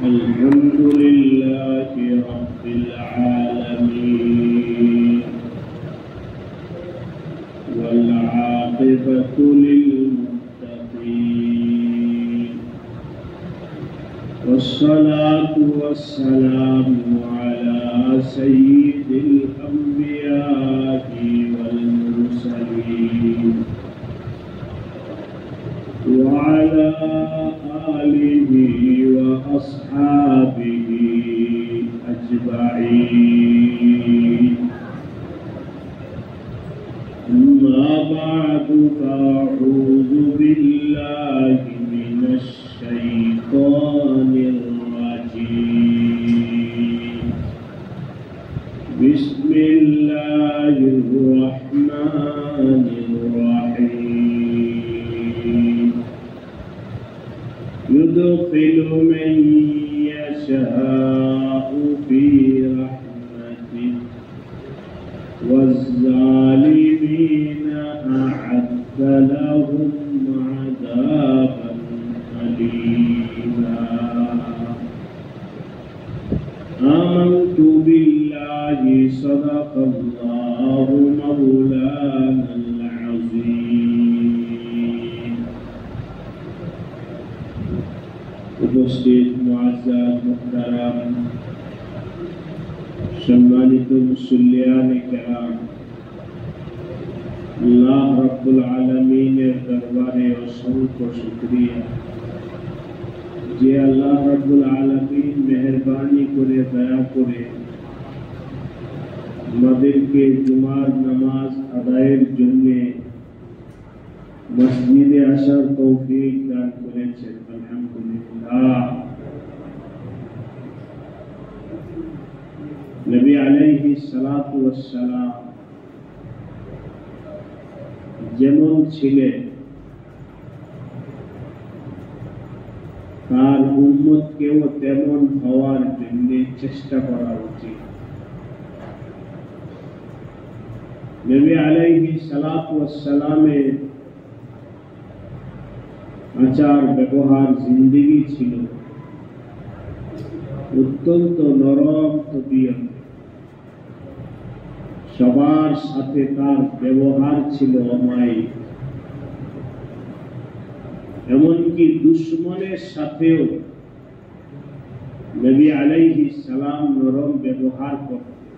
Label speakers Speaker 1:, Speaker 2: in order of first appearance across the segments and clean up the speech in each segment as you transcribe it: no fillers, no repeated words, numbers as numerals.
Speaker 1: الحمد لله رب العالمين والعاقبة للمتقين والصلاة والسلام على سيد الأنبياء والمرسلين وعلى آله وأصحابه أجمعين أما بعد فأعوذ بالله من الشيطان الرجيم بسم الله الرحمن الرحيم يدخل من يشاء في رحمته والظالمين أعد لهم عذابا أليما آمنت بالله صدق الله مولانا العظيم উপস্থিত মুআজ্জাজ মুহতারাম সম্মানিত মুসল্লিয়ানে কেরাম, আল্লাহ রাব্বুল আলামিনের দরবারে অসংখ্য শুকরিয়া যে আল্লাহ রাব্বুল আলামিন মেহেরবানি করে দয়া করে আমাদেরকে জুমার নামাজ আদায়ের জন্য মসজিদে আসার তৌফিক দান করেছেন। আলহামদুলিল্লাহ। নবী আলাইহিস সালাতু ওয়াস সালাম যেমন ছিলেন তার উম্মতকেও তেমন হওয়ার জন্য চেষ্টা করা উচিত। নবী আলাইহিস সালাতু ওয়াস সালামের আচার ব্যবহার জিন্দেগি ছিল অত্যন্ত নরম তবিয়ত, সবার সাথে তার ব্যবহার ছিল অমায়িক, এমনকি দুশ্মনের সাথেও নবী আলাইহিস সালাম নরম ব্যবহার করতেন।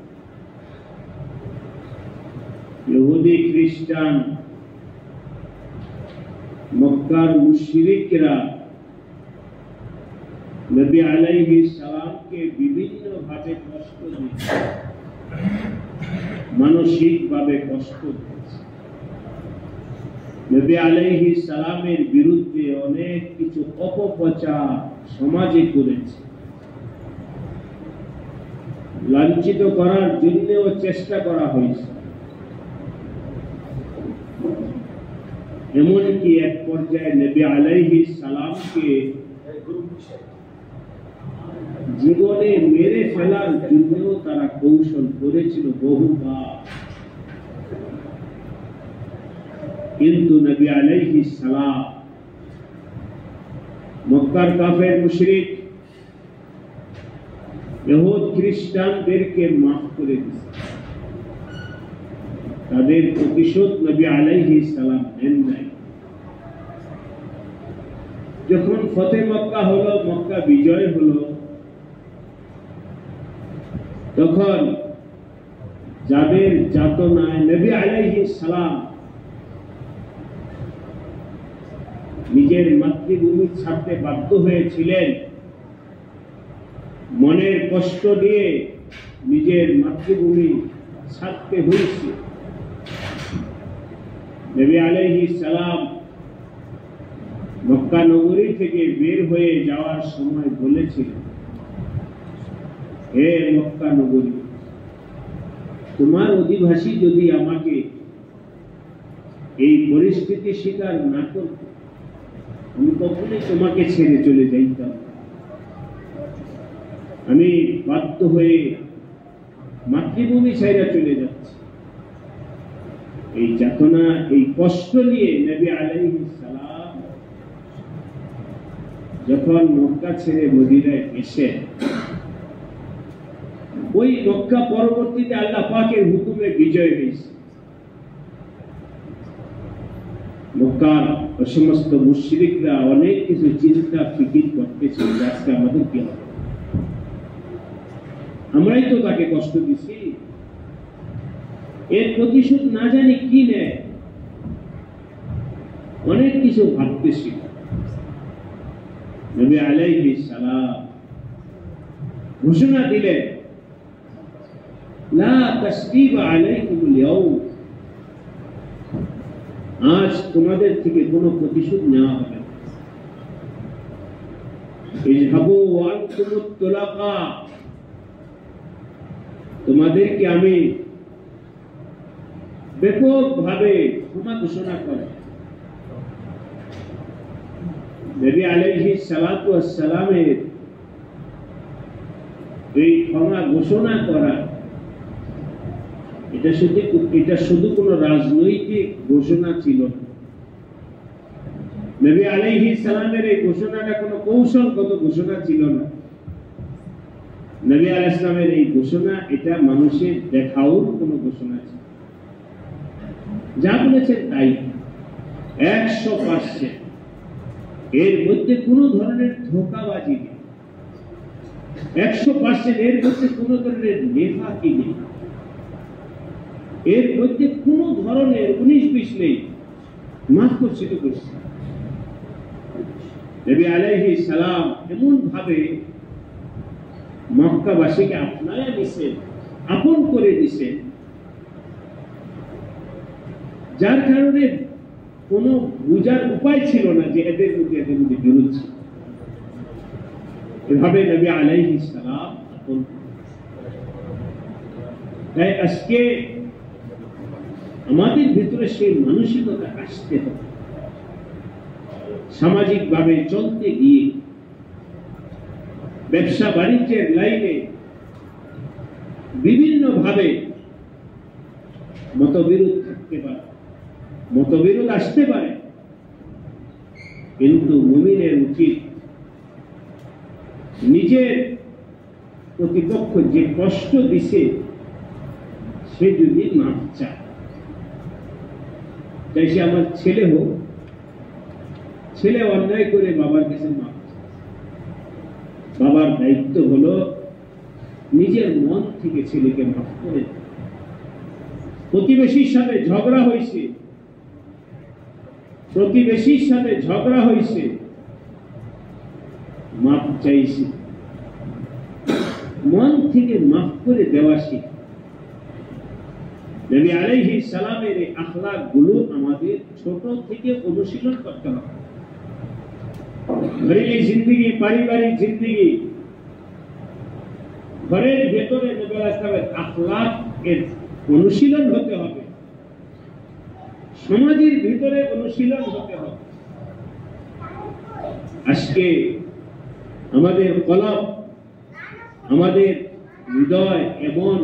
Speaker 1: ইহুদি খ্রিস্টান মক্কার মুশরিকরা নবী আলাইহিস সালামকে বিভিন্ন ভাবে কষ্ট দিয়েছে, মানসিক ভাবে কষ্ট দিয়েছে। নবী আলাইহিস সালামের বিরুদ্ধে অনেক কিছু অপপ্রচার সমাজে করেছে, লাঞ্ছিত করার জন্যও চেষ্টা করা হয়েছে। এমনকি এক পর্যায়ে নবী আলাইহিস সালামকে জীবনে মেরে ফেলার জন্যও তারা কৌশল করেছিল বহুবার, কিন্তু নবী আলাইহিস সালাম মক্কার কাফের মুশরিক ইহুদ খ্রিস্টানদেরকে মাফ করে দিয়েছে। তাদের প্রতিশোধ নবী আলাইহিস সালাম নেন নাই। যখন ফতে মক্কা হলো, মক্কা বিজয় হলো, তখন যাদের যাতনায় নবী আলাইহিস সালাম নিজের মাতৃভূমি ছাড়তে বাধ্য হয়েছিলেন, মনের কষ্ট নিয়ে নিজের মাতৃভূমি ছাড়তে হয়েছে। নবী আলাইহিস সালাম মক্কা নগরী থেকে বের হয়ে যাওয়ার সময় বলেছিলেন, হে মক্কা নগরী, তোমার অধিবাসী যদি আমাকে এই পরিস্থিতি স্বীকার না করত, আমি কখনোই তোমাকে ছেড়ে চলে যাইতাম। আমি বাধ্য হয়ে মাতৃভূমি ছেড়ে চলে যাচ্ছি। এই যাতনা, এই কষ্ট নিয়ে নবী আলাইহিস সালাম যখন মক্কা ছেড়ে মদিনায় এসে ওই মক্কা পরবর্তীতে আল্লাহ পাকের হুকুমে বিজয় হয়েছে। মক্কার সমস্ত মুশরিকরা অনেক কিছু চিন্তা ফিকির করতেছিল, আজকে আমাদের কি হবে, আমরাই তো তাকে কষ্ট দিছি, এর প্রতিশোধ না জানি কি নেয়, অনেক কিছু ভাবতেছিল। নবী আলাইহিস সালাম ঘোষণা দিলেন, লা তাসরিবা আলাইকুমুল ইয়াউম, আজ তোমাদের থেকে কোনো প্রতিশোধ নেওয়া হবে না। ইযহাবু ওয়া আনতুমুত তুলাকা, তোমাদেরকে আমি ব্যাপকভাবে ক্ষমা ঘোষণা করে। নবী আলাইহিস সালাতু ওয়াস সালামের এই ক্ষমা ঘোষণা করা, এটা শুধু কোনো রাজনৈতিক ঘোষণা ছিল না। নবী আলাইহিস সালামের এই ঘোষণাটা কোনো কৌশলগত ঘোষণা ছিল না। নবী আলাইহিস সালামের এই ঘোষণা এটা মানুষের দেখাওর কোনো ঘোষণা ছিল। যা বলেছেন তাই 100%, এর মধ্যে কোনো ধরনের ধোঁকাবাজি নেই, 100% এর মধ্যে কোনো ধরনের নেফাকি নেই, এর মধ্যে কোনো ধরনের 19-20 নেই, মাফ করছে তো করছে। নবী আলাইহিস সালাম এমন ভাবে মক্কাবাসীকে আপনারা নিছেন, আপন করে দিছেন, যার কারণে কোনো বুঝার উপায় ছিল না যে এদের মধ্যে বিরোধ ছিল। এভাবে নবী আলাইহিস সালাম আপন। তাই আজকে আমাদের ভিতরে সেই মানসিকতা আসতে হবে। সামাজিকভাবে চলতে গিয়ে ব্যবসা বাণিজ্যের লাইনে বিভিন্নভাবে মতবিরোধ থাকতে পারে, মতবিরোধ আসতে পারে, কিন্তু মুমিনের উচিত নিজের প্রতিপক্ষ যে কষ্ট দিছে সে যদি মাফ চায়, তাই সে আমার ছেলে হোক, ছেলে অন্যায় করে বাবার কাছে মাফ চায়, বাবার দায়িত্ব হলো নিজের মন থেকে ছেলেকে মাফ করে দেয়। প্রতিবেশীর সাথে ঝগড়া হয়েছে, প্রতিবেশীর সাথে ঝগড়া হয়েছে, মাফ চাইছে, মন থেকে মাফ করে দেওয়া শিখ। নবী আলাইহিস সালামের এই আখলাক গুলো আমাদের ছোট থেকে অনুশীলন করতে হবে। ঘরের জিন্দেগি, পারিবারিক জিন্দেগি, ঘরের ভেতরে নবী আলাইহিস সালামের আখলাক এর অনুশীলন হতে হবে, সমাজের ভিতরে অনুশীলন হতে হবে। আজকে আমাদের কলব, আমাদের হৃদয় এমন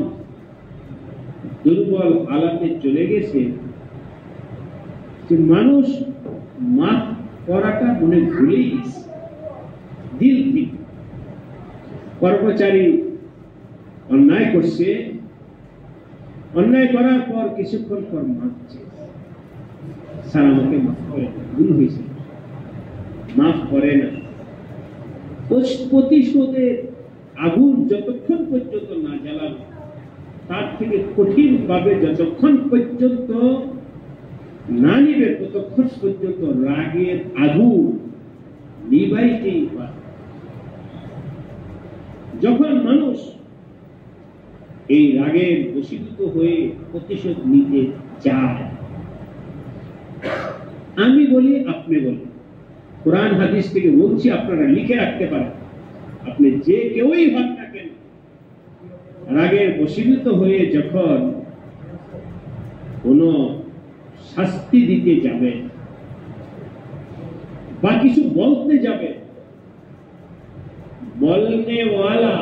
Speaker 1: দুর্বল হালাতে চলে গেছে যে মানুষ মাফ করাটা মনে ভুলেই গেছে দিল থেকে। কর্মচারী অন্যায় করছে, অন্যায় করার পর কিছুক্ষণ পর মাফ চেয়েছে, স্যার আমাকে মাফ করে, ভুল হয়েছে, মাফ করে না। প্রতিশোধের আগুন যতক্ষণ পর্যন্ত না জ্বালানো, তার থেকে কঠিন ভাবে যতক্ষণ পর্যন্ত না নিবে ততক্ষণ পর্যন্ত রাগের আগুন নিভাইতেই পারে। যখন মানুষ এই রাগের বশীভূত হয়ে প্রতিশোধ নিতে চায়, আমি বলি, আপনি বলি, কোরআন হাদিস থেকে বলছি, আপনারা লিখে রাখতে পারেন, আপনি যে কেউই হন না কেন, রাগের বশীভূত হয়ে যখন কোন শাস্তি দিতে যাবে বা কিছু বলতে যাবে, বলনেওয়ালা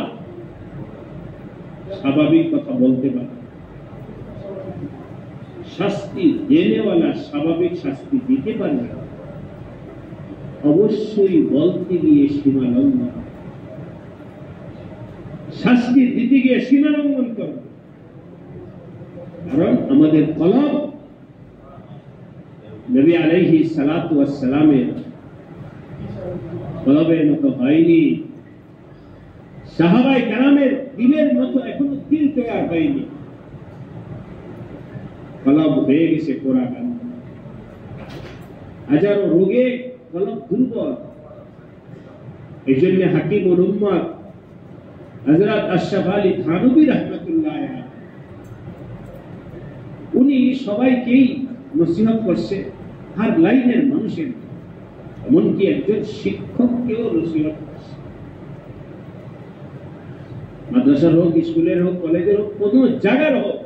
Speaker 1: স্বাভাবিক কথা বলতে পারে, শাস্তি দেনেওয়ালা স্বাভাবিক শাস্তি দিতে পারবে, অবশ্যই বলতে গিয়ে সীমা লঙ্ঘন, শাস্তি দিতে গিয়ে সীমা লঙ্ঘন করবে। কারণ আমাদের কলব নবী আলাইহিস সালাতু ওয়াস সালামের কলবের মতো হয়নি, সাহাবায়ে কেরামের দিলের মতো এখনো দিল তৈরি হয়নি। কলব হয়ে গেছে পোড়াকান, হাজারো রোগে কলব দুর্বল। এই জন্য হাকিমুল উম্মত হযরত আশরাফ আলী থানভী রাহমাতুল্লাহ আলাইহি উনি সবাইকেই নসিহত করছে, হার লাইনের মানুষের, এমনকি একজন শিক্ষককেও নসিহত করছে। মাদ্রাসার হোক, স্কুলের হোক, কলেজের হোক, কোনো জায়গার হোক,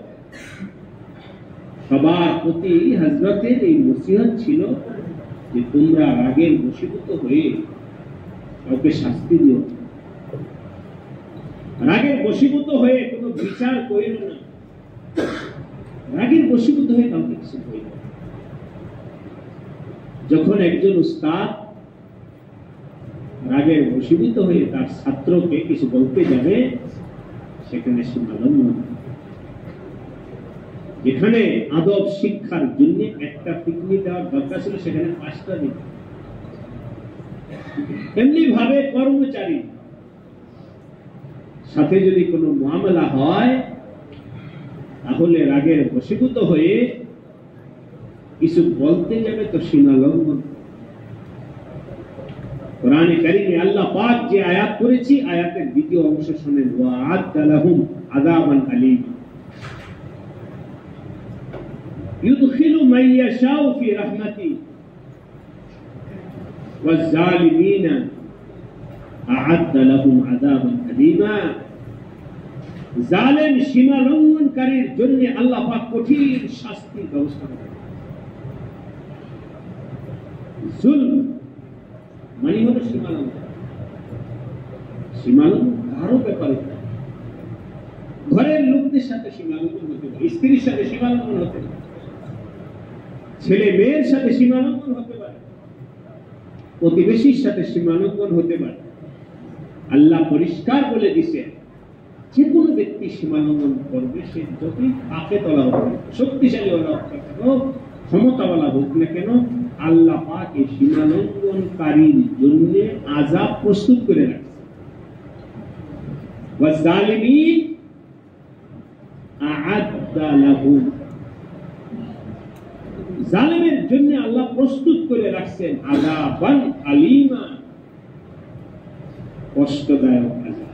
Speaker 1: সবার প্রতি হযরতের এই নসিহত ছিল যে তোমরা রাগের বশীভূত হয়ে কাউকে শাস্তি দিও, রাগের বশীভূত হয়ে কোনো বিচার করিও না, রাগের বশীভূত হয়ে কাউকে কিছু করিও না। যখন একজন উস্তাদ রাগের বশীভূত হয়ে তার ছাত্রকে কিছু বলতে যাবে, সেখানে সীমা লঙ্ঘন। যেখানে আদব শিক্ষার জন্য একটা টিকনি দেওয়ার দরকার ছিল, সেখানে 5টা দিন। এমনি ভাবে কর্মচারী সাথে যদি কোনো মামলা হয়, তাহলে রাগের বশীভূত হয়ে কিছু বলতে যাবে তো সীমা লঙ্ঘন। কোরআনে কারীমে আল্লাহ পাক যে আয়াত করেছি, আয়াতের দ্বিতীয় অংশ শুনেন, ওয়া আ'আদ্দা লাহুম আযাবান আলীম ইউদখিলু মান ইয়াশাউ ফি রাহমাতি ওয়াজ জালিমিনা আ'আদ্দা লাহুম আযাবান আলীমা। জালেম সীমা লঙ্ঘনকারীর জন্য আল্লাহ পাক কঠিন শাস্তির ব্যবস্থা করেন। জুলম মানে হলো সীমা লঙ্ঘন। সীমা লঙ্ঘন কারো ব্যাপারে, ঘরের লোকদের সাথে সীমা লঙ্ঘন হতে পারে, স্ত্রীর সাথে সীমা লঙ্ঘন হতে পারে, ছেলে মেয়ের সাথে সীমা লঙ্ঘন হতে পারে, প্রতিবেশীর সাথে সীমা লঙ্ঘন হতে পারে। আল্লাহ পরিষ্কার বলে দিছে, যে কোনো ব্যক্তি সীমা লঙ্ঘন করবে, সে যতই পাকে তলা হোক, শক্তিশালী ওলা হোক না কেন, ক্ষমতাওয়ালা হোক না কেন, আল্লাহ পাক এই সীমা লঙ্ঘনকারীর জন্য আযাব প্রস্তুত করে রাখছে। ওয়াজ জালিমিন আ'আদ্দা লাহুম, জালেমের জন্য আল্লাহ প্রস্তুত করে রাখছেন আযাবান আলীমা, কষ্টদায়ক আযাব।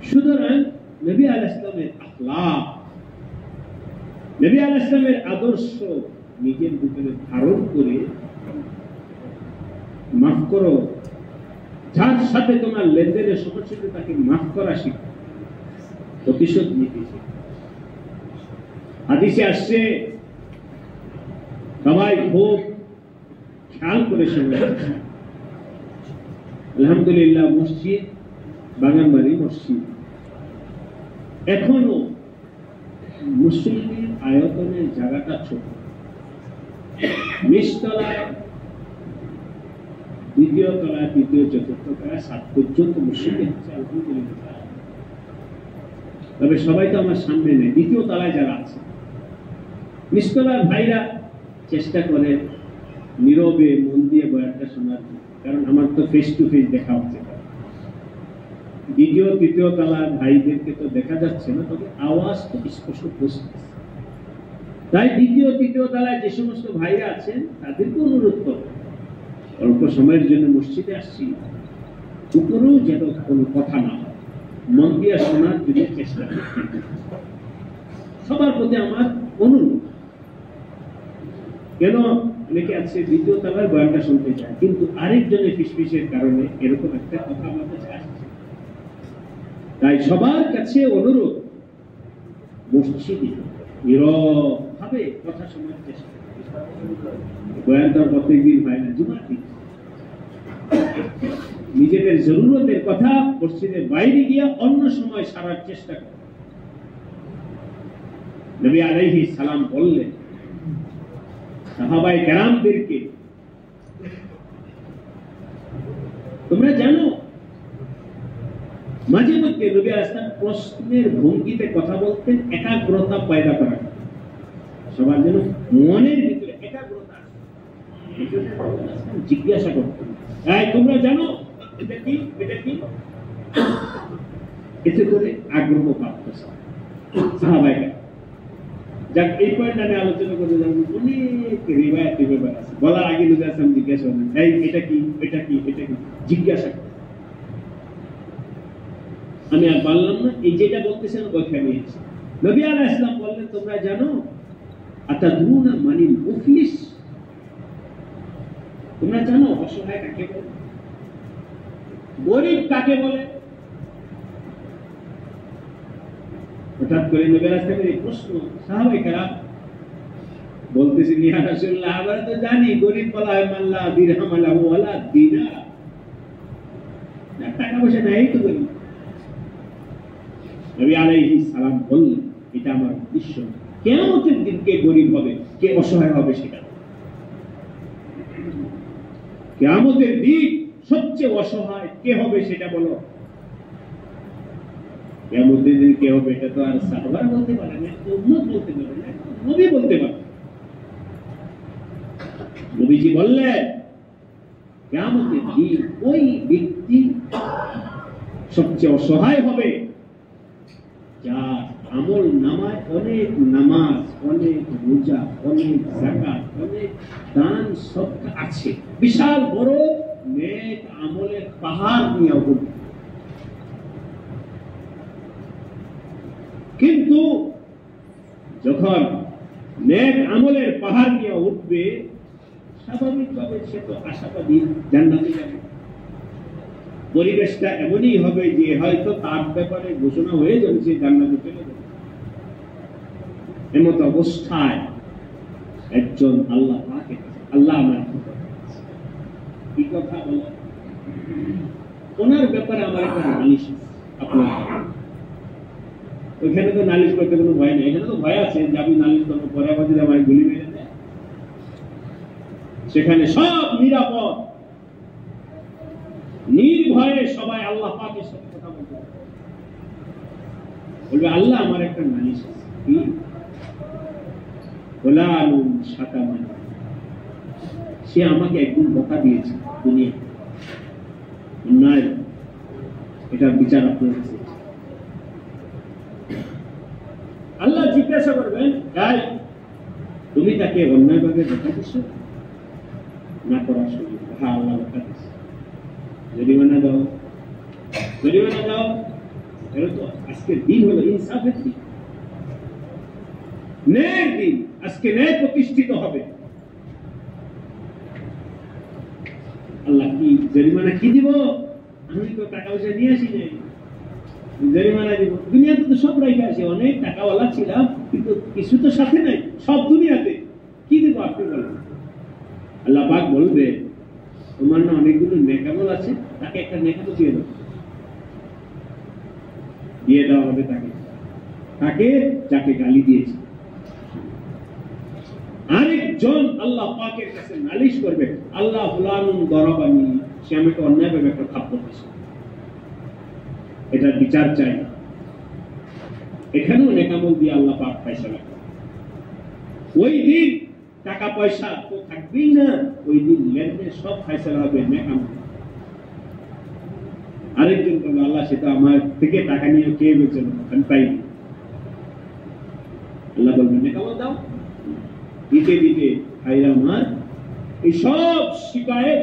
Speaker 1: সুতরাং নবী আলাইহিস সালামের আখলাক, নবী আলাইহিস সালামের আদর্শ নিজের ভিতরে ধারণ করে, মাফ করো, যার সাথে তোমার লেনদেনের সমস্যা তাকে মাফ করা শিখো, প্রতিশোধ নিতে শিখো। হাদিসে আসছে, সবাই খুব খেয়াল করে শুনবে, আলহামদুলিল্লাহ মসজিদ, বাগানবাড়ি মসজিদ এখনো মুসলিমের আয়তনের জায়গাটা ছোট। নিচতলায়, দ্বিতীয় তলায়, তৃতীয়, চতুর্থ তলায়, 7 পর্যন্ত মসজিদ হচ্ছে আলহামদুলিল্লাহ। তবে সবাই তো আমার সামনে নেই, দ্বিতীয় তলায় যারা আছে, নিচতলার ভাইরা চেষ্টা করে নীরবে মন দিয়ে বয়ানটা শোনার, কারণ আমার তো ফেস টু ফেস দেখা হচ্ছে। দ্বিতীয় তৃতীয় তলার ভাইদেরকে তো দেখা যাচ্ছে না, তবে আওয়াজ তো স্পষ্ট পৌঁছছে। তাই দ্বিতীয় তৃতীয় তলায় যে সমস্ত ভাইরা আছেন তাদেরকে অনুরোধ করব, অল্প সময়ের জন্য মসজিদে আসছি, উপরেও যেন কোনো কথা না হয়, মন দিয়ে শোনার জন্য চেষ্টা করতে। সবার প্রতি আমার অনুরোধ। কেন অনেকে আছে দ্বিতীয় তলার বয়ানটা শুনতে চায়, কিন্তু আরেকজনের ফিসফিসের কারণে এরকম একটা কথা আমার কাছে আসছে। তাই সবার কাছে অনুরোধ, মসজিদে নীরবভাবে কথা শোনার চেষ্টা করুন। বয়ান তো প্রত্যেকদিন হয় না, জুমার দিন নিজেদের জরুরতের কথা মসজিদের বাইরে গিয়ে অন্য সময় সারার চেষ্টা করুন। নবী আলাইহিস সালাম বললেন সাহাবায়ে কেরামদেরকে, তোমরা জানো মাঝে মধ্যে নবী আসলাম প্রশ্নের ভঙ্গিতে কথা বলতেন একাগ্রতা পয়দা করার, সবার যেন মনের ভিতরে একাগ্রতা জিজ্ঞাসা করতেন, তোমরা জানো এটা কি, এটা কি? এতে করে আগ্রহ প্রাপ্ত সাহাবায়ে। যাক, এই পয়েন্ট আমি আলোচনা করতে যাব। অনেক রিওয়ায়াত ব্যাপার আছে, বলার আগে নবী আসলাম জিজ্ঞাসা করেন, এটা কি, এটা কি, এটা কি, জিজ্ঞাসা করেন। আমি আর বললাম না, এই যেটা বলতেছেন ব্যাখ্যা নিয়েছি। নবী আলাইহিস সালাম বললেন, তোমরা জানো আতাদরুনা মানিল মুফলিস? তোমরা জানো অসহায় কাকে বলে, গরিব কাকে বলে? হঠাৎ করে নবী আলাইহিস সালামের এই প্রশ্ন, সাহাবায়ে কেরাম বলতেছেন, ইয়া রাসূলুল্লাহ, আমরা তো জানি গরিব বলা হয় মাল্লা দিরহাম লাহু ওয়ালা দিনার, টাকা পয়সা নাই তো গরিব। নবী আলাইহিস সালাম বললেন, এটা আমার উদ্দেশ্য, কিয়ামতের দিন কে গরিব হবে, কে অসহায় হবে সেটা। কিয়ামতের দিন সবচেয়ে অসহায় কে হবে সেটা বলো। কিয়ামতের দিন কে হবে এটা তো আর সাহাবারা বলতে পারে না, উম্মত বলতে পারে না, নবী বলতে পারে। নবীজি বললেন, কিয়ামতের দিন ওই ব্যক্তি সবচেয়ে অসহায় হবে যার আমল নামায় অনেক নামাজ, অনেক রোজা, অনেক যাকাত, অনেক দান সদকা আছে, বিশাল বড় নেক আমলের পাহাড় নিয়ে উঠবে। কিন্তু যখন নেক আমলের পাহাড় নিয়ে উঠবে, স্বাভাবিকভাবে সে তো আশাবাদী জান্নাতে যাবে। পরিবেশটা এমনই হবে যে হয়তো তার ব্যাপারে ঘোষণা হয়ে যাবে সে জান্নাতে চলে যাবে। এমত অবস্থায় একজন আল্লাহ পাকের কাছে, আল্লাহ আমার কি কথা বলে, ওনার ব্যাপারে আমার একটা নালিশ আপনার, ওইখানে তো নালিশ করতে কোনো ভয় নেই। এখানে তো ভয় আছে যে আমি নালিশ করবো, পরে আবার যদি আমার গুলি মেরে দেয়। সেখানে সব নিরাপদ, নির্ভয়ে সবাই আল্লাহ পাকের সাথে কথা বলতে বলবে, আল্লাহ আমার একটা নালিশ আছে, কি? ফুলানুন শাতামানি, সে আমাকে একদিন বকা দিয়েছে দুনিয়া, অন্যায়, এটার বিচার আপনার কাছে। আল্লাহ জিজ্ঞাসা করবেন, তাই তুমি তাকে অন্যায়ভাবে বকা দিচ্ছ না করার সুযোগ? হ্যাঁ, আল্লাহ বকা দিচ্ছে, জরিমানা দাও, জরিমানা দাও। এটা তো আজকের দিন হলো ইনসাফের দিন, ন্যায়ের দিন। আজকে ন্যায় প্রতিষ্ঠিত হবে। আল্লাহ কি জরিমানা কি দিব? আমি তো টাকা পয়সা নিয়ে আসি নাই, জরিমানা দিব। দুনিয়াতে তো সব রেখে আসি, অনেক টাকাওয়ালা ছিলাম, কিন্তু কিছু তো সাথে নাই, সব দুনিয়াতে কি দিব আপনি বলেন? আল্লাহ পাক বলবে, তোমার না অনেকগুলো নেকামল আছে, তাকে একটা নেকামল দিয়ে দাও, দিয়ে দেওয়া হবে তাকে, তাকে যাকে গালি দিয়েছে। আরেকজন আল্লাহ পাকের কাছে নালিশ করবে, আল্লাহ ফুলানুন দরাবানি, সে আমাকে অন্যায়ভাবে একটা থাপ্পড় দিয়েছে, এটার বিচার চাই। এখানেও নেকামল দিয়ে আল্লাহ পাক ফয়সালা করে। ওই দিন টাকা পয়সা তো থাকবেই না, ওই দিন লেনদেন সব ফয়সালা হবে নেকামল। আরেকজন বলবে, আল্লাহ সে তো আমার থেকে টাকা নিয়ে কে বেচেন, আমি পাইনি। আল্লাহ বলবেন, নেকামল দাও। দিতে দিতে ভাইরা আমার, এই সব শিকায়েত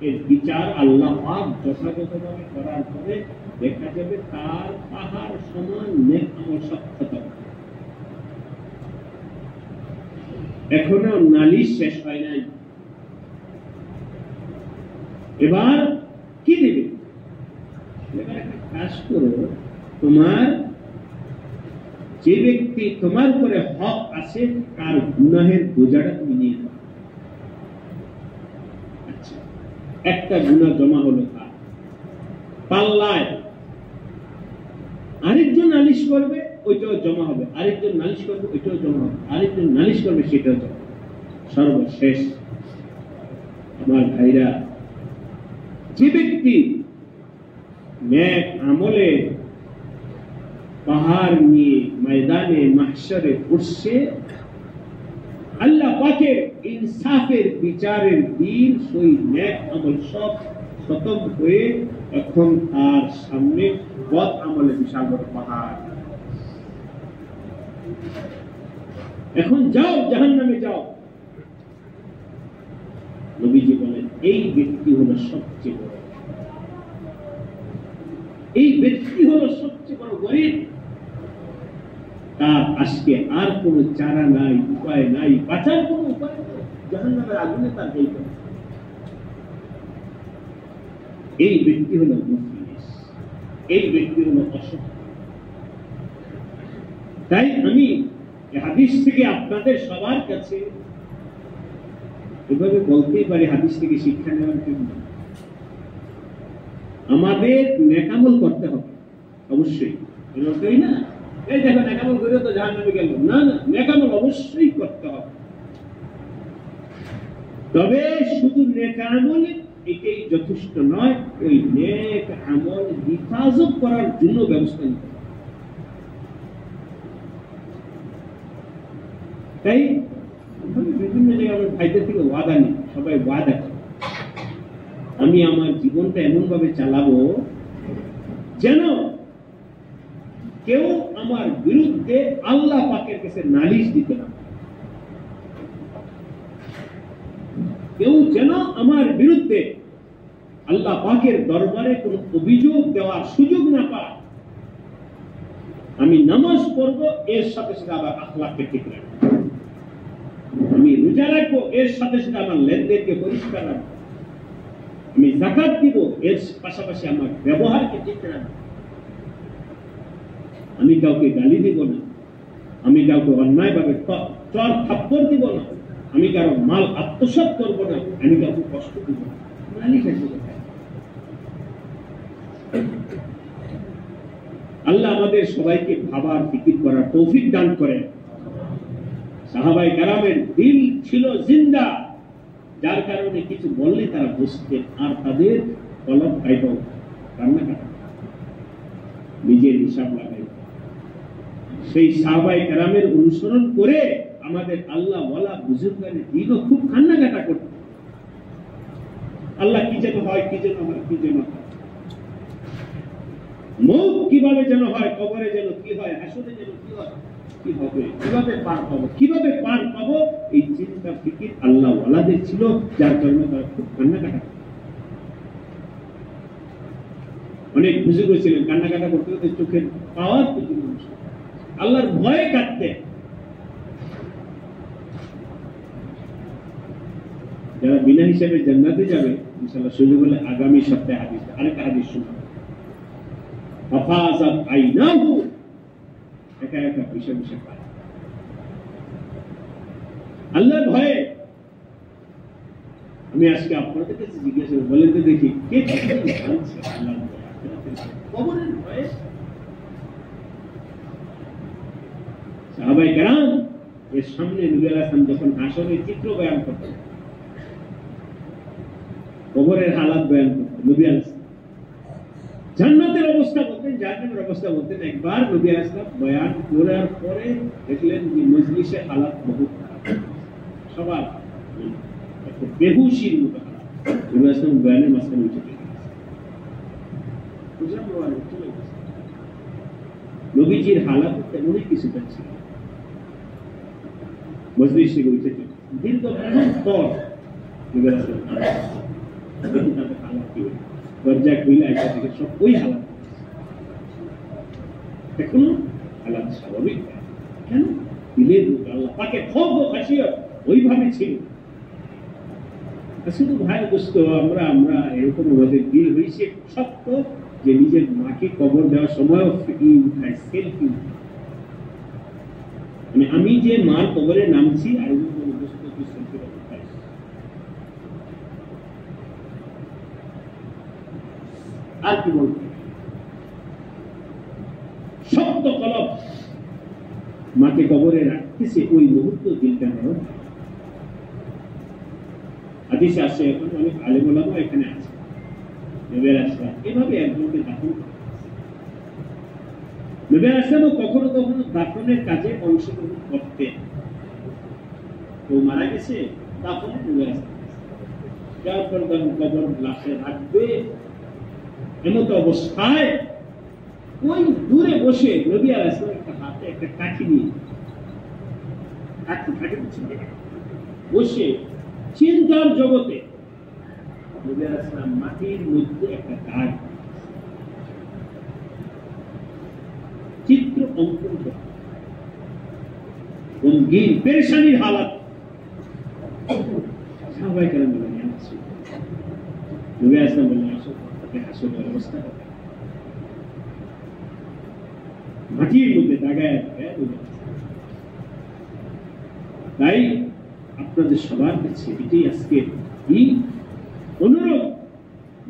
Speaker 1: এর বিচার আল্লাহ পাক যথাযথভাবে করার পরে দেখা যাবে তার পাহাড় সমান নেক আমল সক্ষতা। এখনো নালিশ শেষ হয় নাই, এবার কি দেবে? এবার একটা কাজ করো, তোমার যে ব্যক্তি তোমার উপরে হক আছে তার গুনাহের বোঝাটা তুমি নিয়ে নাও। আচ্ছা, একটা গুনাহ জমা হলো তার পাল্লায়, আরেকজন নালিশ করবে, ওইটাও জমা হবে, আরেকজন নালিশ করবে, ওইটাও জমা হবে, আরেকজন নালিশ করবে, সেটাও জমা। সর্বশেষ আমার ভাইরা, যে ব্যক্তি নেক আমলে পাহাড় নিয়ে ময়দানে মাহশরে উঠছে, আল্লাহ পাকের ইনসাফের বিচারের দিন সেই নেক আমল সব খতম হয়ে এখন তার সামনে বদ আমলে বিশাল বড় পাহাড়। এখন যাও, জাহান্নামে যাও। নবীজি বলেন এই ব্যক্তি হলো সবচেয়ে বড়, এই ব্যক্তি হলো সবচেয়ে বড় গরিব। তার আজকে আর কোনো চারা নাই, উপায় নাই, বাঁচার কোনো উপায় নেই, জাহান্নামের আগুনে তার যাইতে হবে। এই ব্যক্তি হলো মুফলিস, এই ব্যক্তি হলো অসহায়। তাই আমি হাদিস থেকে আপনাদের সবার কাছে এভাবে বলতেই পারি, হাদিস থেকে শিক্ষা নেওয়ার জন্য আমাদের নেকামল করতে হবে অবশ্যই। তাই না, এই দেখো নেকামল করে তো জাহান্নামে গেল, না না, নেকামল অবশ্যই করতে হবে। তবে শুধু নেকামল এটাই যথেষ্ট নয়, ওই নেক আমল হিফাজত করার জন্য ব্যবস্থা নিতে হবে। তাই বিভিন্ন জায়গায় আমার ভাইদের থেকে ওয়াদা নেই, সবাই ওয়াদা করে আমি আমার জীবনটা এমন ভাবে চালাবো যেন কেউ আমার বিরুদ্ধে আল্লাহ পাকের কাছে নালিশ দিতে না, কেউ যেন আমার বিরুদ্ধে আল্লাহ পাকের দরবারে কোনো অভিযোগ দেওয়ার সুযোগ না পায়। আমি নামাজ পড়বো, এর সাথে সাথে আবার আখলাককে ঠিক রাখবো। আমি রোজা রাখবো, এর সাথে সাথে আমার লেনদেনকে পরিষ্কার রাখবো। আমি যাকাত দিব, এর পাশাপাশি আমার ব্যবহারকে ঠিক রাখবো। আমি কাউকে গালি দিব না, আমি কাউকে অন্যায়ভাবে চর থাপ্পড় দিব না, আমি কারো মাল আত্মসাৎ করবো না, আমি কাউকে কষ্ট দিব না। আল্লাহ আমাদের সবাইকে ভাবার ফিকির করার তৌফিক দান করেন। সাহাবায়ে কেরামের দিল ছিল জিন্দা, যার কারণে কিছু বললে তারা বুঝতেন, আর তাদের কলম কাইতো কান্নাকাটা নিজের হিসাব লাগাই। সেই সাহাবায়ে কেরামের অনুসরণ করে আমাদের আল্লাহ ওয়ালা বুজুর্গানের দিনও খুব কান্নাকাটা করত। আল্লাহ কি যেন হয়, কি যেন হয়, কি যেন হয়, মৌত কিভাবে যেন হয়, কবরে যেন কি হয়, হাসরে যেন কি হয়, কি হবে, কিভাবে পার পাবো, কিভাবে পার পাবো, এই চিন্তা ফিকির আল্লাহ ওয়ালাদের ছিল, যার কারণে তারা খুব কান্নাকাটা। অনেক বুজুর্গ ছিলেন, কান্নাকাটা করতে করতে চোখের পাওয়ার আল্লাহর ভয়ে কাঁদতে। যারা বিনা হিসাবে জান্নাতে যাবে ইনশাআল্লাহ, সুযোগ হলে আগামী সপ্তাহে হাদিস, আরেকটা হাদিস শুনবো। ফাফাযাত আইনাহু, একা একা বসে বসে পায় আল্লাহর ভয়ে। আমি আজকে আপনাদের কাছে জিজ্ঞাসা করব, বলেন তো দেখি কে জানছে আল্লাহর ভয়ে, কবরের ভয়ে? সাহাবায়ে কেরাম এর সামনে নবী আলাইহিস সালাম যখন হাসরের চিত্র বয়ান করতেন, কবরের হালাত বয়ান করতেন, নবী আলাইহিস সালাম জান্নাতের অবস্থা বলতেন, জাহান্নামের অবস্থা বলতেন। একবার নবী আলাইহিস সালাম বয়ান করার পরে দেখলেন যে মজলিসের হালাত বহুত খারাপ, সবার বেহুশির মতো খারাপ। নবী আলাইহিস সালাম বয়ানের মাঝখানে উঠে গেলেন, নবীজির হালাত তেমনই কিছুটা ছিল। মজলিস থেকে উঠে গেলেন, দীর্ঘ পর নবী আলাইহিস সালাম হালাত কি দরজা খুলে আইসা থেকে সব ওই হালাত, এখনো হালাত স্বাভাবিক। কেন? দিলের মধ্যে আল্লাহ পাকে খুব খাসিয়ত ওইভাবে ছিল। শুধু ভাই দোস্ত, আমরা এরকম আমাদের দিল হয়েছে শক্ত যে নিজের মাকে কবর দেওয়ার সময় উঠায়, সেলফি। মানে আমি যে মার কবরে নামছি আর সেলফি উঠাই। আর কি বলবো, শক্ত কলব মাকে কবরে রাখতেছে, ওই মুহূর্ত দিলটা নরম। হাদিসে আসে, এখন অনেক আলেম ওলামা এখানে আছে, নবী আলাইহিস সালাম এভাবে একজনকে দাফন করেন। নবী আলাইহিস সালাম কখনো কখনো দাফনের কাজে অংশগ্রহণ করতেন। কেউ মারা গেছে, দাফনে নবী আলাইহিস সালাম কবর লাশে রাখবে, এমত অবস্থায় ওই দূরে বসে নবী আলাইহিস সালাম একটা হাতে একটা কাঠি নিয়ে বসে চিন্তার জগতে নবী আলাইহিস সালাম মাটির মধ্যে একটা দাগ চিত্র অঙ্কন করে রঙিন পেরেশানির হালাত সাহাবায়ে কেরাম বলেন, নবী আলাইহিস সালাম বললেন, আসো তাকে হাসরের ব্যবস্থা করো। মাটির মধ্যে দাগায় তাই আপনাদের সবার কাছে এটাই আজকে অনুরোধ,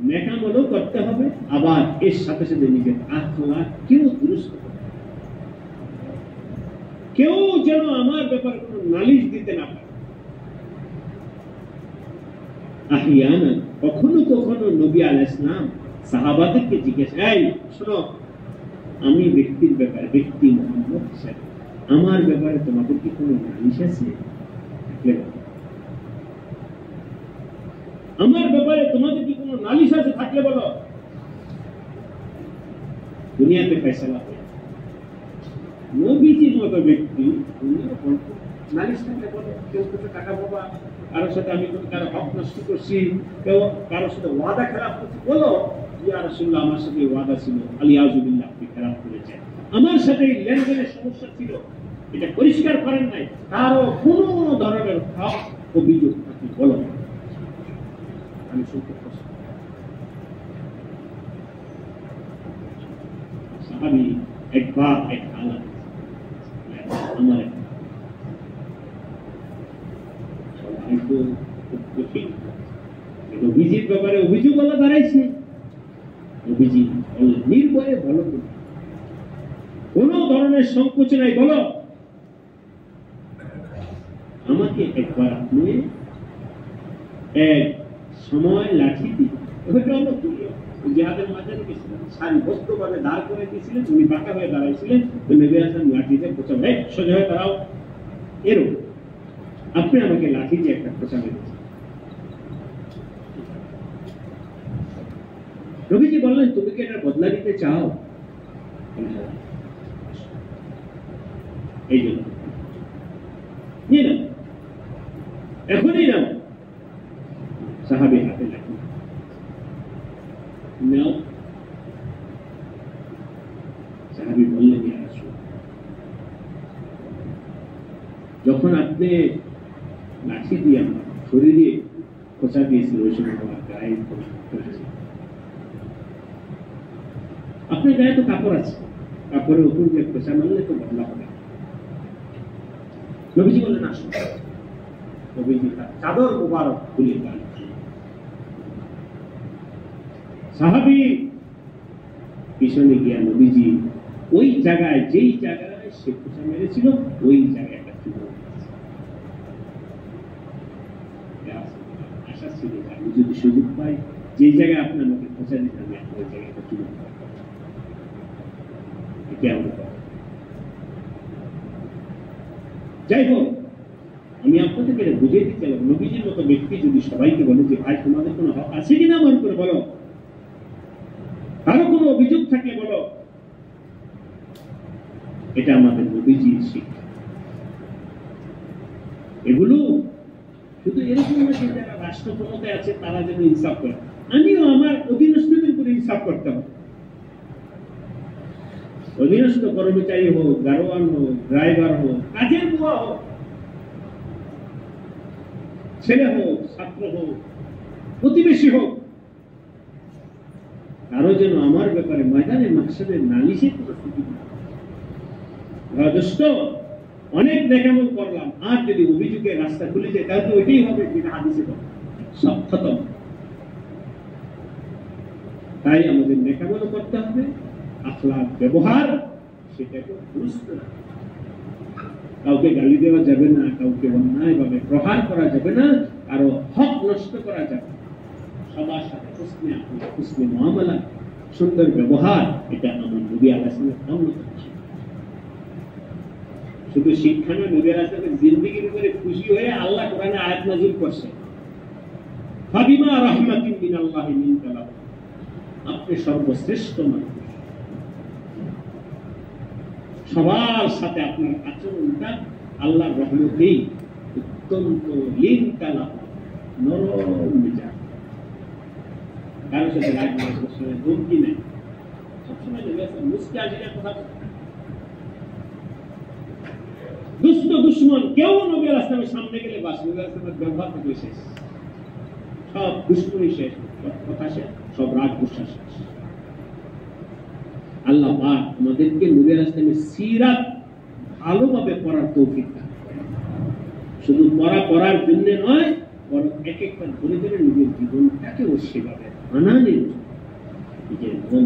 Speaker 1: নেকামলও করতে হবে, আবার এর সাথে সাথে নিজের আখলাককেও দুরুস্ত করতে হবে। কেউ যেন আমার ব্যাপারে কোনো নালিশ দিতে না পারে। আহিয়ানা কখনো কখনো নবী আলাইহিস সালাম সাহাবাদেরকে জিজ্ঞেস, এই শোনো, আমি ব্যক্তির ব্যাপারে, ব্যক্তি মুহাম্মদ হিসেবে আমার ব্যাপারে তোমাদের কি কোনো নালিশ আছে? আমার ব্যাপারে তোমাদের কি কোনো নালিশ আছে? থাকলে বলো। দুনিয়াতে ফয়সালা হয়, নবীজির মতো ব্যক্তি উনিও বলতো, নালিশ থাকলে বলো। কেউ কিছু টাকা পাবা, কারোর সাথে আমি কারো হক নষ্ট করছি, কেউ কারোর সাথে ওয়াদা খারাপ করছি, বলো ইয়া রাসূলুল্লাহ আমার সাথে ওয়াদা ছিল, আলিয়াযুবিল্লাহ আপনি খারাপ করেছেন, আমার সাথে লেনদেনের সমস্যা ছিল, এটা পরিষ্কার করেন নাই, কারো কোনো ধরনের হক অভিযোগ আপনি বলো, আমি শুনতে পছন্দ। সাহাবী একবার এক হালাত আমার নবীজির ব্যাপারে অভিযোগ বলা দাঁড়াইছে, নবীজি নির্ভয়ে বলো, কোন ধরনের সংকোচ নাই, বলো। আমাকে একবার আপনি এক সময় লাঠি দিয়ে জিহাদের মাঝারে গেছিলেন, সারিবদ্ধভাবে দাঁড় করে দিয়েছিলেন, উনি বাঁকা হয়ে দাঁড়াইছিলেন, নবী হাসান লাঠিতে খোঁচা, সোজা হয়ে দাঁড়াও, এরকম আপনি আমাকে লাঠি দিয়ে একটা খোঁচা মেরেছেন। নবীজি বললেন, তুমি কি এটা বদলা দিতে চাও? এই জন্য নিয়ে নাও, এখনই নাও। সাহাবী হাতে লাঠি নাও। সাহাবী বললেন, ইয়া রাসূলুল্লাহ, যখন আপনি লাঠি দিয়ে আমার শরীরে খোঁচা দিয়েছিল, ওই সময় আমার গায়ে আপনার গায়ে তো কাপড় আছে, কাপড়ের উপর দিয়ে খোঁচা মারলে তো বদলা হবে। নবীজি বললেন, আসুন। নবীজি তার চাদর মুবারক খুলে দেন। সাহাবী পিছনে গিয়া নবীজি ওই জায়গায়, যেই জায়গায় সে খোঁচা মেরেছিল, ওই জায়গায় একটা চুমো আশা ছিল, আমি যদি সুযোগ পাই, যে জায়গায় আপনি আমাকে খোঁচা দিতে, আমি আপনার ওই জায়গায় একটা চুমো পাই। যাই হোক, আমি আপনাদেরকে বুঝিয়ে দিতে চাই, নবীজির মতো ব্যক্তি যদি সবাইকে বলে যে ভাই তোমাদের কোনো হক আছে কিনা মনে করে বলো, কারো কোনো অভিযোগ থাকলে বলো, এটা আমাদের নবীজির শিক্ষা। এগুলো শুধু এরকম না যে যারা রাষ্ট্র ক্ষমতায় আছে তারা যেন ইনসাফ করে, আমিও আমার অধীনস্থদের উপরে ইনসাফ করতে হবে। অধীনস্থ কর্মচারী হোক, গারোয়ান হোক, ড্রাইভার হোক, কাজের বুয়া হোক, ছেলে হোক, ছাত্র হোক, প্রতিবেশী হোক, কারো যেন আমার ব্যাপারে ময়দানে মাকসাদের নালিশের কোনো সুযোগ না। যথেষ্ট অনেক নেকামল করলাম, আর যদি অভিযোগের রাস্তা খুলে যায়, তাহলে ওইটাই হবে যেটা হাদিসে বলে, সব খতম। তাই আমাদের নেকামল করতে হবে, আখলাক ব্যবহার সেটাকে দুরুস্ত রাখতে হবে। কাউকে গালি দেওয়া যাবে না, কাউকে অন্যায়ভাবে প্রহার করা যাবে না, কারো হক নষ্ট করা যাবে না। সবার সাথে হুসনে মুআমালা, সুন্দর ব্যবহার, এটা আমার নবী আলাইহিস সালামের অন্যতম শিক্ষা। শুধু শিক্ষা না, নবী আলাইহিস সালামের জিন্দেগির উপরে খুশি হয়ে আল্লাহ কোরআনে আয়াত নাযিল করছে, ফাবিমা রাহমাতিন মিনাল্লাহি লিনতা লাহুম, আপনি সর্বশ্রেষ্ঠ মানুষ, সবার সাথে আপনার আচরণটা আল্লাহর রহমতেই অত্যন্ত লিনতা লাহুম, নরম মেজাজ, কারোর সাথে রাগ সবসময় ধমকি নেই, সবসময় মুস্কি হাসির কথা। দুষ্ট দুশ্মন কেউ নবী আলাইহিস সালামের সামনে গেলে বাস, নবী আলাইহিস সালামের ব্যবহার থেকে শেষ, সব দুশ্মনী শেষ, সব কথা শেষ, সব রাগ গুসা শেষ। আল্লাহ পাক আমাদেরকে নবী আলাইহিস সালামের সিরাত ভালোভাবে পড়ার তৌফিক দান করেন। শুধু পড়ার জন্য নয়, বরং এক একটা ধরে ধরে নিজের জীবনটাকেও সেভাবে বানানোর নিজের মন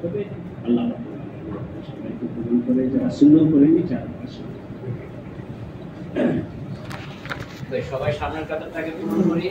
Speaker 1: তবে আল্লাহ সবাইকে কবুল করে, যারা সুন্নাহ করেনি যারা
Speaker 2: সবাই সামনের কাতারটাকে পূরণ করি।